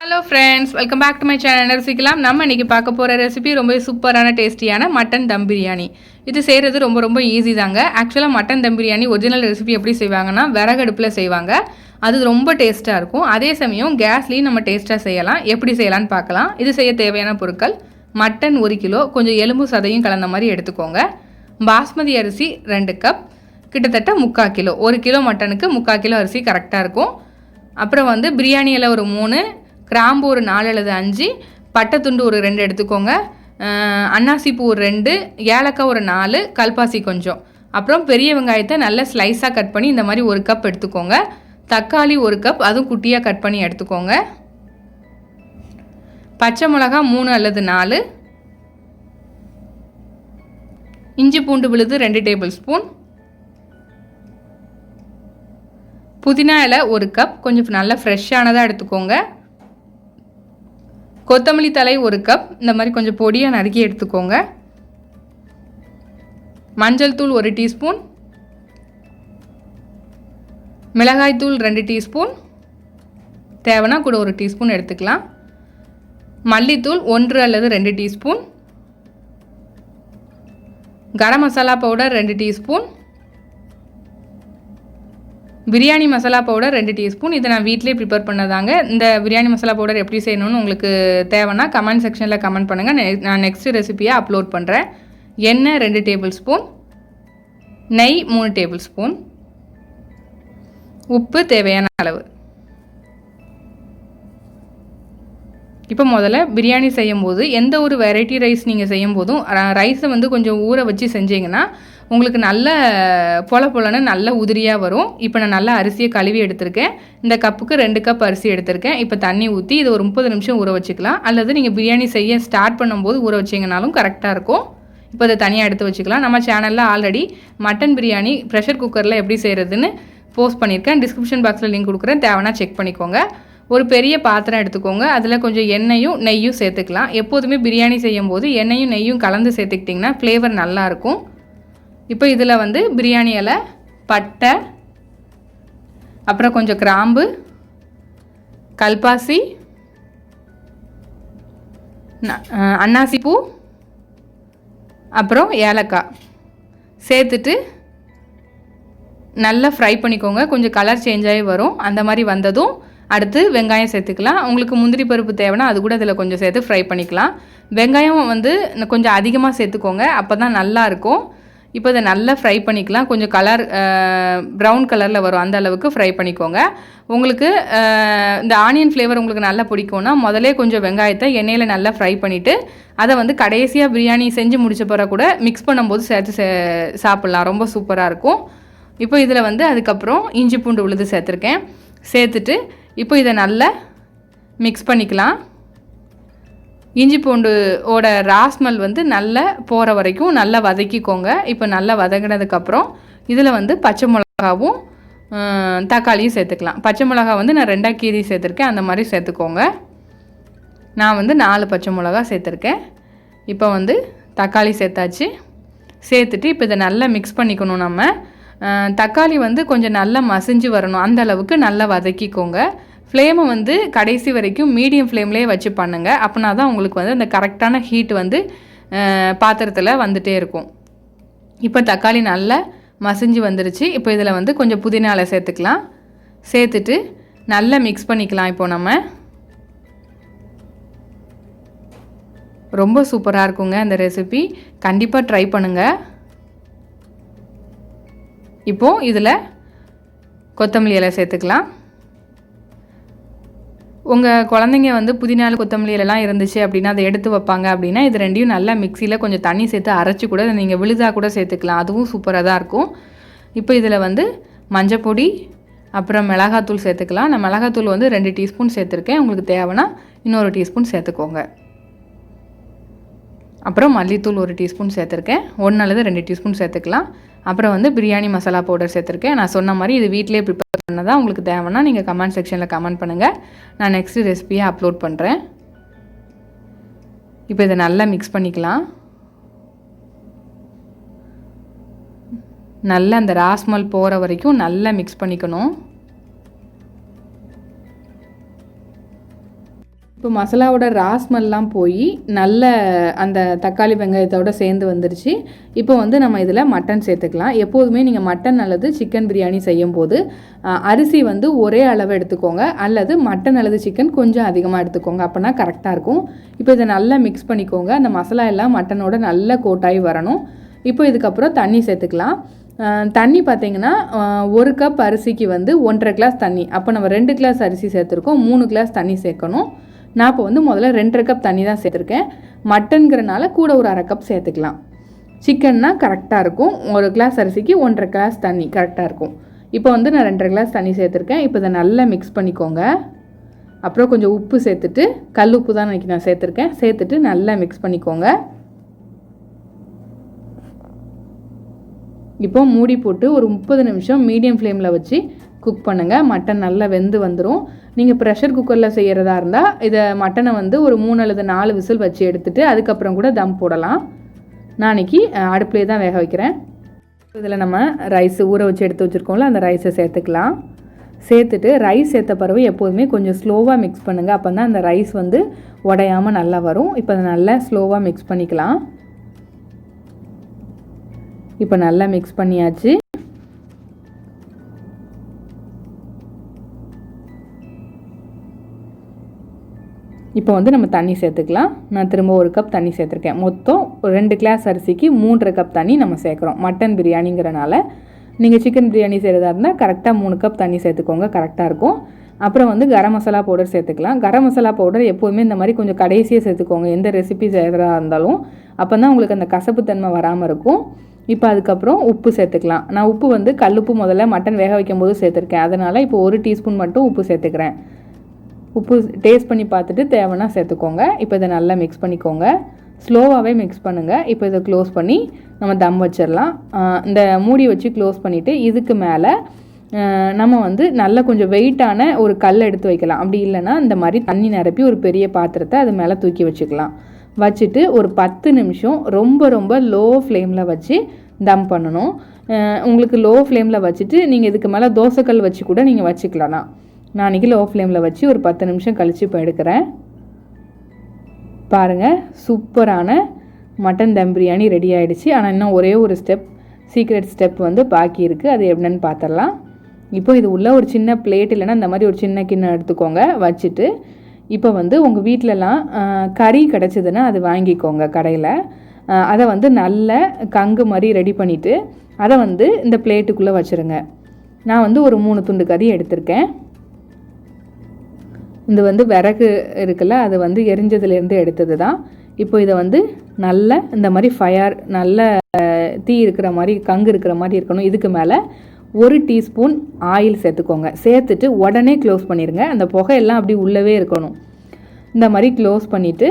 Hello friends, welcome back to my channel Rusikkalam. நம்ம இன்னைக்கு பார்க்க போற ரெசிபி ரொம்ப சூப்பரான டேஸ்டியான மட்டன் தம் பிரியாணி. இது செய்யறது ரொம்ப ஈஸி தாங்க. ஆக்சுவலா மட்டன் தம் பிரியாணி ஒரிஜினல் ரெசிபி எப்படி செய்வாங்கன்னா விறகு அடுப்புல செய்வாங்க. அது ரொம்ப டேஸ்டா இருக்கும். அதே சமயம் கேஸ்லயும் நம்ம டேஸ்டா செய்யலாம். எப்படி செய்யலாம்னு பார்க்கலாம். இது செய்ய தேவையான பொருட்கள் மட்டன் 1 கிலோ, கொஞ்சம் எலும்பு சதையும் கலந்த மாதிரி எடுத்துக்கோங்க. பாஸ்மதி அரிசி 2 கப், கிட்டத்தட்ட 3/4 கிலோ. 1 கிலோ மட்டனுக்கு 3/4 கிலோ அரிசி கரெக்டாக இருக்கும். அப்புறம் வந்து பிரியாணி இலை ஒரு 3, கிராம்பு ஒரு 4 அல்லது 5, பட்டை துண்டு ஒரு 2 எடுத்துக்கோங்க. அன்னாசி பூ ஒரு 2, ஏலக்காய் ஒரு 4, கல்பாசி கொஞ்சம். அப்புறம் பெரிய வெங்காயத்தை நல்ல ஸ்லைஸாக கட் பண்ணி இந்த மாதிரி 1 கப் எடுத்துக்கோங்க. தக்காளி 1 கப், அதுவும் குட்டியாக கட் பண்ணி எடுத்துக்கோங்க. பச்சை மிளகாய் 3 அல்லது 4, இஞ்சி பூண்டு விழுது 2 டேபிள் ஸ்பூன், புதினா இலை 1 கப், கொஞ்சம் நல்லா ஃப்ரெஷ்ஷானதாக எடுத்துக்கோங்க. கொத்தமல்லி தழை 1 கப், இந்த மாதிரி கொஞ்சம் பொடியாக நறுக்கி எடுத்துக்கோங்க. மஞ்சள் தூள் 1 டீஸ்பூன், மிளகாய் தூள் 2 டீஸ்பூன், தேவைன்னா கூட 1 டீஸ்பூன் எடுத்துக்கலாம். மல்லித்தூள் 1 அல்லது 2 teaspoon, garam masala powder 2 teaspoon, biryani masala powder 2 teaspoon. இதை நான் வீட்டிலே ப்ரிப்பேர் பண்ணதாங்க. இந்த பிரியாணி மசாலா பவுடர் எப்படி செய்யணும்னு உங்களுக்கு தேவைன்னா கமெண்ட் செக்ஷனில் கமெண்ட் பண்ணுங்கள். நான் நெக்ஸ்ட் ரெசிபியாக அப்லோட் பண்ணுறேன். எண்ணெய் 2 டேபிள் ஸ்பூன், நெய் 3 டேபிள் ஸ்பூன், உப்பு தேவையான அளவு. இப்போ முதல்ல பிரியாணி செய்யும்போது எந்த ஒரு வெரைட்டி ரைஸ் நீங்கள் செய்யும் போதும் ரைஸை வந்து கொஞ்சம் ஊற வச்சு செஞ்சீங்கன்னா உங்களுக்கு நல்ல பொலன்னு நல்ல உதிரியாக வரும். இப்போ நான் நல்லா அரிசியை கழுவி எடுத்திருக்கேன். இந்த கப்புக்கு 2 கப் அரிசி எடுத்திருக்கேன். இப்போ தண்ணி ஊற்றி இது ஒரு 30 நிமிஷம் ஊற வச்சுக்கலாம். அல்லது நீங்கள் பிரியாணி செய்ய ஸ்டார்ட் பண்ணும்போது ஊற வச்சிங்கனாலும் கரெக்டாக இருக்கும். இப்போ அதை தனியாக எடுத்து வச்சுக்கலாம். நம்ம சேனலில் ஆல்ரெடி மட்டன் பிரியாணி ப்ரெஷர் குக்கரில் எப்படி செய்கிறதுன்னு போஸ்ட் பண்ணியிருக்கேன். டிஸ்கிரிப்ஷன் பாக்ஸில் லிங்க் கொடுக்குறேன், தேவைன்னா செக் பண்ணிக்கோங்க. ஒரு பெரிய பாத்திரம் எடுத்துக்கோங்க. அதில் கொஞ்சம் எண்ணெயும் நெய்யும் சேர்த்துக்கலாம். எப்போதுமே பிரியாணி செய்யும் போது எண்ணெயும் நெய்யும் கலந்து சேர்த்துக்கிட்டிங்கன்னா ஃப்ளேவர் நல்லாயிருக்கும். இப்போ இதில் வந்து பிரியாணி இலை, பட்டை, அப்புறம் கொஞ்சம் கிராம்பு, கல்பாசி, அன்னாசி பூ, அப்புறம் ஏலக்காய் சேர்த்துட்டு நல்லா ஃப்ரை பண்ணிக்கோங்க. கொஞ்சம் கலர் சேஞ்ச் ஆகி வரும். அந்த மாதிரி வந்ததும் அடுத்து வெங்காயம் சேர்த்துக்கலாம். உங்களுக்கு முந்திரி பருப்பு தேவைன்னா அது கூட இதில் கொஞ்சம் சேர்த்து ஃப்ரை பண்ணிக்கலாம். வெங்காயம் வந்து கொஞ்சம் அதிகமாக சேர்த்துக்கோங்க, அப்போ தான் நல்லாயிருக்கும். இப்போ இதை நல்லா ஃப்ரை பண்ணிக்கலாம். கொஞ்சம் கலர் ப்ரௌன் கலரில் வரும், அந்த அளவுக்கு ஃப்ரை பண்ணிக்கோங்க. உங்களுக்கு இந்த ஆனியன் ஃப்ளேவர் உங்களுக்கு நல்லா பிடிக்கும்னா முதலே கொஞ்சம் வெங்காயத்தை எண்ணெயில் நல்லா ஃப்ரை பண்ணிவிட்டு அதை வந்து கடைசியாக பிரியாணி செஞ்சு முடிச்ச பிறகு கூட மிக்ஸ் பண்ணும்போது சேர்த்து சாப்பிட்லாம். ரொம்ப சூப்பராக இருக்கும். இப்போ இதில் வந்து அதுக்கப்புறம் இஞ்சி பூண்டு விழுது சேர்த்துருக்கேன். சேர்த்துட்டு இப்போ இதை நல்லா மிக்ஸ் பண்ணிக்கலாம். இஞ்சி பூண்டோட ராஸ்மல் வந்து நல்லா போகிற வரைக்கும் நல்லா வதக்கிக்கோங்க. இப்போ நல்லா வதங்கினதுக்கப்புறம் இதில் வந்து பச்சை மிளகாவும் தக்காளியும் சேர்த்துக்கலாம். பச்சை மிளகா வந்து நான் 2 கீரி சேர்த்துருக்கேன், அந்த மாதிரி சேர்த்துக்கோங்க. நான் வந்து 4 பச்சை மிளகா சேர்த்துருக்கேன். இப்போ வந்து தக்காளி சேர்த்தாச்சு. சேர்த்துட்டு இப்போ இதை நல்லா மிக்ஸ் பண்ணிக்கணும். நம்ம தக்காளி வந்து கொஞ்சம் நல்லா மசிஞ்சு வரணும், அந்த அளவுக்கு நல்லா வதக்கிக்கோங்க. ஃப்ளேமை வந்து கடைசி வரைக்கும் மீடியம் ஃப்ளேம்லேயே வச்சு பண்ணுங்கள். அப்படின்னா தான் உங்களுக்கு வந்து அந்த கரெக்டான ஹீட் வந்து பாத்திரத்தில் வந்துகிட்டே இருக்கும். இப்போ தக்காளி நல்லா மசிஞ்சு வந்துருச்சு. இப்போ இதில் வந்து கொஞ்சம் புதினா இலை சேர்த்துக்கலாம். சேர்த்துட்டு நல்லா மிக்ஸ் பண்ணிக்கலாம். இப்போ நம்ம ரொம்ப சூப்பராக இருக்குங்க அந்த ரெசிபி, கண்டிப்பாக ட்ரை பண்ணுங்கள். இப்போது இதில் கொத்தமல்லி இலை சேர்த்துக்கலாம். உங்கள் குழந்தைங்க வந்து புதினா கொத்தமல்லி இலைலாம் இருந்துச்சு அப்படின்னா அதை எடுத்து வைப்பாங்க அப்படின்னா இது ரெண்டையும் நல்லா மிக்சியில் கொஞ்சம் தண்ணி சேர்த்து அரைச்சி கூட நீங்கள் விழுதாக கூட சேர்த்துக்கலாம். அதுவும் சூப்பராக தான் இருக்கும். இப்போ இதில் வந்து மஞ்சள் பொடி, அப்புறம் மிளகாத்தூள் சேர்த்துக்கலாம். நான் மிளகாத்தூள் வந்து 2 டீஸ்பூன் சேர்த்துருக்கேன். உங்களுக்கு தேவைன்னா இன்னொரு டீஸ்பூன் சேர்த்துக்கோங்க. அப்புறம் மல்லித்தூள் 1 டீஸ்பூன் சேர்த்துருக்கேன். 1 அல்லது 2 டீஸ்பூன் சேர்த்துக்கலாம். அப்புறம் வந்து பிரியாணி மசாலா பவுடர் சேர்த்துருக்கேன். நான் சொன்ன மாதிரி இது வீட்டிலே ப்ரிப்பேர் பண்ணதான். உங்களுக்கு தேவைன்னா நீங்கள் கமெண்ட் செக்ஷனில் கமெண்ட் பண்ணுங்கள். நான் நெக்ஸ்ட்டு ரெசிபியை அப்லோட் பண்ணுறேன். இப்போ இதை நல்லா மிக்ஸ் பண்ணிக்கலாம். நல்லா அந்த ராஸ்மல் போகிற வரைக்கும் நல்லா மிக்ஸ் பண்ணிக்கணும். இப்போ மசாலாவோட ராஸ்மெல்லாம் போய் நல்ல அந்த தக்காளி வெங்காயத்தோடு சேர்ந்து வந்துருச்சு. இப்போ வந்து நம்ம இதில் மட்டன் சேர்த்துக்கலாம். எப்போதுமே நீங்கள் மட்டன் அல்லது சிக்கன் பிரியாணி செய்யும் போது அரிசி வந்து ஒரே அளவு எடுத்துக்கோங்க, அல்லது மட்டன் அல்லது சிக்கன் கொஞ்சம் அதிகமாக எடுத்துக்கோங்க, அப்போனா கரெக்டாக இருக்கும். இப்போ இதை நல்லா மிக்ஸ் பண்ணிக்கோங்க. அந்த மசாலா எல்லாம் மட்டனோட நல்லா கோட்டாகி வரணும். இப்போ இதுக்கப்புறம் தண்ணி சேர்த்துக்கலாம். தண்ணி பார்த்திங்கன்னா 1 கப் அரிசிக்கு வந்து 1.5 கிளாஸ் தண்ணி. அப்போ நம்ம 2 கிளாஸ் அரிசி சேர்த்துருக்கோம், 3 கிளாஸ் தண்ணி சேர்க்கணும். நான் இப்போ வந்து முதல்ல 2.5 கப் தண்ணி தான் சேர்த்துருக்கேன். மட்டன்கிறனால கூட ஒரு 1/2 கப் சேர்த்துக்கலாம். சிக்கன்னா கரெக்டாக இருக்கும். 1 கிளாஸ் அரிசிக்கு 1.5 கிளாஸ் தண்ணி கரெக்டாக இருக்கும். இப்போ வந்து நான் 2.5 கிளாஸ் தண்ணி சேர்த்துருக்கேன். இப்போ இதை நல்லா மிக்ஸ் பண்ணிக்கோங்க. அப்புறம் கொஞ்சம் உப்பு சேர்த்துட்டு, கல் உப்பு தான் நான் சேர்த்துருக்கேன், சேர்த்துட்டு நல்லா மிக்ஸ் பண்ணிக்கோங்க. இப்போ மூடி போட்டு ஒரு 30 நிமிஷம் மீடியம் ஃப்ளேமில் வச்சு குக் பண்ணுங்கள். மட்டன் நல்லா வெந்து வந்துடும். நீங்கள் ப்ரெஷர் குக்கரில் செய்கிறதா இருந்தால் இதை மட்டனை வந்து ஒரு 3 அல்லது 4 விசில் வச்சு எடுத்துகிட்டு அதுக்கப்புறம் கூட தம் போடலாம். நான் இன்றைக்கி அடுப்பிலே தான் வேக வைக்கிறேன். இதில் நம்ம ரைஸ் ஊற வச்சு எடுத்து வச்சுருக்கோம்ல, அந்த ரைஸை சேர்த்துக்கலாம். சேர்த்துட்டு ரைஸ் சேர்த்த பிறகு எப்போதுமே கொஞ்சம் ஸ்லோவாக மிக்ஸ் பண்ணுங்கள். அப்போ தான் அந்த ரைஸ் வந்து உடையாமல் நல்லா வரும். இப்போ அதை நல்லா ஸ்லோவாக மிக்ஸ் பண்ணிக்கலாம். இப்போ நல்லா மிக்ஸ் பண்ணியாச்சு. இப்போ வந்து நம்ம தண்ணி சேர்த்துக்கலாம். நான் திரும்ப 1 கப் தண்ணி சேர்த்துருக்கேன். மொத்தம் 2 கிளாஸ் அரிசிக்கு 3.5 கப் தண்ணி நம்ம சேர்க்குறோம். மட்டன் பிரியாணிங்கிறனால நீங்கள் சிக்கன் பிரியாணி செய்கிறதா இருந்தால் கரெக்டாக 3 கப் தண்ணி சேர்த்துக்கோங்க, கரெக்டாக இருக்கும். அப்புறம் வந்து கரம் மசாலா பவுடர் சேர்த்துக்கலாம். கரம் மசாலா பவுடர் எப்போதுமே இந்த மாதிரி கொஞ்சம் கடைசியாக சேர்த்துக்கோங்க, எந்த ரெசிபி செய்கிறதா இருந்தாலும். அப்போ தான் உங்களுக்கு அந்த கசப்பு தன்மை வராமல் இருக்கும். இப்போ அதுக்கப்புறம் உப்பு சேர்த்துக்கலாம். நான் உப்பு வந்து கல்லுப்பு முதல்ல மட்டன் வேக வைக்கும் போது சேர்த்துருக்கேன், அதனால் இப்போ 1 டீஸ்பூன் மட்டும் உப்பு சேர்த்துக்கிறேன். உப்பு டேஸ்ட் பண்ணி பார்த்துட்டு தேவைன்னா சேர்த்துக்கோங்க. இப்போ இதை நல்லா மிக்ஸ் பண்ணிக்கோங்க. ஸ்லோவாகவே மிக்ஸ் பண்ணுங்கள். இப்போ இதை க்ளோஸ் பண்ணி நம்ம தம் வச்சிடலாம். இந்த மூடி வச்சு க்ளோஸ் பண்ணிவிட்டு இதுக்கு மேலே நம்ம வந்து நல்ல கொஞ்சம் வெயிட்டான ஒரு கல் எடுத்து வைக்கலாம். அப்படி இல்லைன்னா இந்த மாதிரி தண்ணி நிரப்பி ஒரு பெரிய பாத்திரத்தை அது மேலே தூக்கி வச்சுக்கலாம். வச்சுட்டு ஒரு 10 நிமிஷம் ரொம்ப ரொம்ப லோ ஃப்ளேமில் வச்சு தம் பண்ணணும். உங்களுக்கு லோ ஃப்ளேமில் வச்சுட்டு நீங்கள் இதுக்கு மேலே தோசைக்கல் வச்சு கூட நீங்கள் வச்சுக்கலாம். நான் இன்றைக்கி லோ ஃப்ளேமில் வச்சு ஒரு 10 நிமிஷம் கழித்து இப்போ எடுக்கிறேன். பாருங்கள், சூப்பரான மட்டன் தம் பிரியாணி ரெடி ஆகிடுச்சு. ஆனால் இன்னும் ஒரே ஒரு சீக்ரெட் ஸ்டெப் வந்து பாக்கி இருக்குது. அது என்னன்னு பார்த்துடலாம். இப்போ இது உள்ள ஒரு சின்ன பிளேட் இல்லைன்னா இந்த மாதிரி ஒரு சின்ன கிண்ணம் எடுத்துக்கோங்க. வச்சுட்டு இப்போ வந்து உங்கள் வீட்டிலலாம் கறி கிடச்சிதுன்னா அது வாங்கிக்கோங்க கடையில். அதை வந்து நல்ல கங்கு மாதிரி ரெடி பண்ணிவிட்டு அதை வந்து இந்த பிளேட்டுக்குள்ளே வச்சுருங்க. நான் வந்து ஒரு 3 துண்டு கறி எடுத்திருக்கேன். இது வந்து விறகு இருக்குல்ல, அது வந்து எரிஞ்சதுலேருந்து எடுத்தது தான். இப்போ இதை வந்து நல்ல இந்த மாதிரி நல்ல தீ இருக்கிற மாதிரி கங்கு இருக்கிற மாதிரி இருக்கணும். இதுக்கு மேலே 1 டீஸ்பூன் ஆயில் சேர்த்துக்கோங்க. சேர்த்துட்டு உடனே க்ளோஸ் பண்ணிடுங்க. அந்த புகையெல்லாம் அப்படி உள்ளவே இருக்கணும். இந்த மாதிரி க்ளோஸ் பண்ணிவிட்டு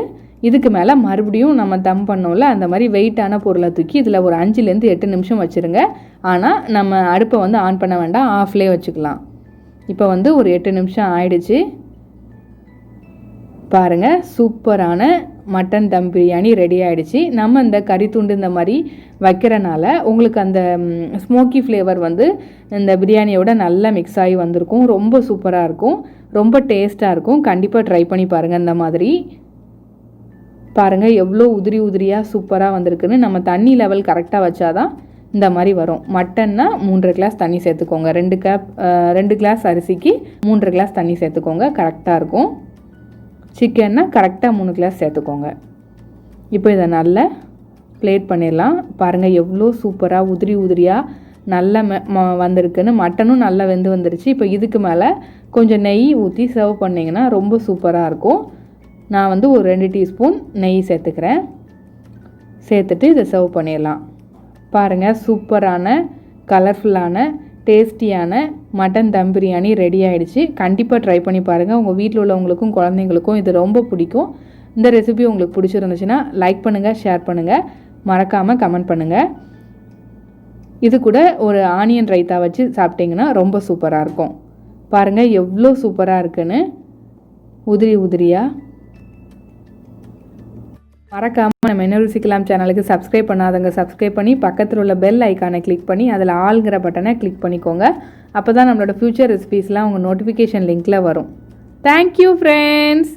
இதுக்கு மேலே மறுபடியும் நம்ம தம் பண்ணோம்ல, அந்த மாதிரி வெயிட்டான பொருளை தூக்கி இதில் ஒரு 5லேருந்து 8 நிமிஷம் வச்சுருங்க. ஆனால் நம்ம அடுப்பை வந்து ஆன் பண்ண வேண்டாம், ஆஃப்லேயே வச்சுக்கலாம். இப்போ வந்து ஒரு 8 நிமிஷம் ஆயிடுச்சு. பாருங்கள், சூப்பரான மட்டன் தம் பிரியாணி ரெடி ஆகிடுச்சு. நம்ம இந்த கறி துண்டு இந்த மாதிரி வைக்கிறனால உங்களுக்கு அந்த ஸ்மோக்கி ஃப்ளேவர் வந்து இந்த பிரியாணியோட நல்லா மிக்ஸ் ஆகி வந்திருக்கும். ரொம்ப சூப்பராக இருக்கும், ரொம்ப டேஸ்ட்டாக இருக்கும். கண்டிப்பாக ட்ரை பண்ணி பாருங்கள். இந்த மாதிரி பாருங்கள் எவ்வளோ உதிரியாக சூப்பராக வந்திருக்குன்னு. நம்ம தண்ணி லெவல் கரெக்டாக வச்சாதான் இந்த மாதிரி வரும். மட்டன்னா 3.5 கிளாஸ் தண்ணி சேர்த்துக்கோங்க. 2 கிளாஸ் அரிசிக்கு 3.5 கிளாஸ் தண்ணி சேர்த்துக்கோங்க, கரெக்டாக இருக்கும். சிக்கன்னா கரெக்டாக 3 கிளாஸ் சேர்த்துக்கோங்க. இப்போ இதை நல்லா பிளேட் பண்ணிடலாம். பாருங்கள் எவ்வளோ சூப்பராக உதிரியாக நல்லா வந்திருக்குன்னு. மட்டனும் நல்லா வெந்து வந்துருச்சு. இப்போ இதுக்கு மேலே கொஞ்சம் நெய் ஊற்றி சர்வ் பண்ணிங்கன்னா ரொம்ப சூப்பராக இருக்கும். நான் வந்து ஒரு 2 டீஸ்பூன் நெய் சேர்த்துக்கிறேன். சேர்த்துட்டு இதை சர்வ் பண்ணிடலாம். பாருங்கள், சூப்பரான கலர்ஃபுல்லான டேஸ்டியான மட்டன் தம் பிரியாணி ரெடி ஆகிடுச்சு. கண்டிப்பாக ட்ரை பண்ணி பாருங்கள். உங்கள் வீட்டில் உள்ளவங்களுக்கும் குழந்தைங்களுக்கும் இது ரொம்ப பிடிக்கும். இந்த ரெசிபி உங்களுக்கு பிடிச்சிருந்துச்சுன்னா லைக் பண்ணுங்கள், ஷேர் பண்ணுங்கள், மறக்காமல் கமெண்ட் பண்ணுங்கள். இது கூட ஒரு ஆனியன் ரைத்தா வச்சு சாப்பிட்டிங்கன்னா ரொம்ப சூப்பராக இருக்கும். பாருங்கள் எவ்வளோ சூப்பராக இருக்குன்னு, உதிரியாக. மறக்காமல் நம்ம என்ன ருசிக்கலாம் சேனலுக்கு சப்ஸ்கிரைப் பண்ணாதவங்க சப்ஸ்கிரைப் பண்ணி பக்கத்தில் உள்ள பெல் ஐக்கானை கிளிக் பண்ணி அதில் ஆல்ங்கிற பட்டனை கிளிக் பண்ணிக்கோங்க. அப்போ தான் நம்மளோட ஃப்யூச்சர் ரெசிபீஸ்லாம் உங்கள் நோட்டிஃபிகேஷன் லிங்க்கில் வரும். Thank you friends.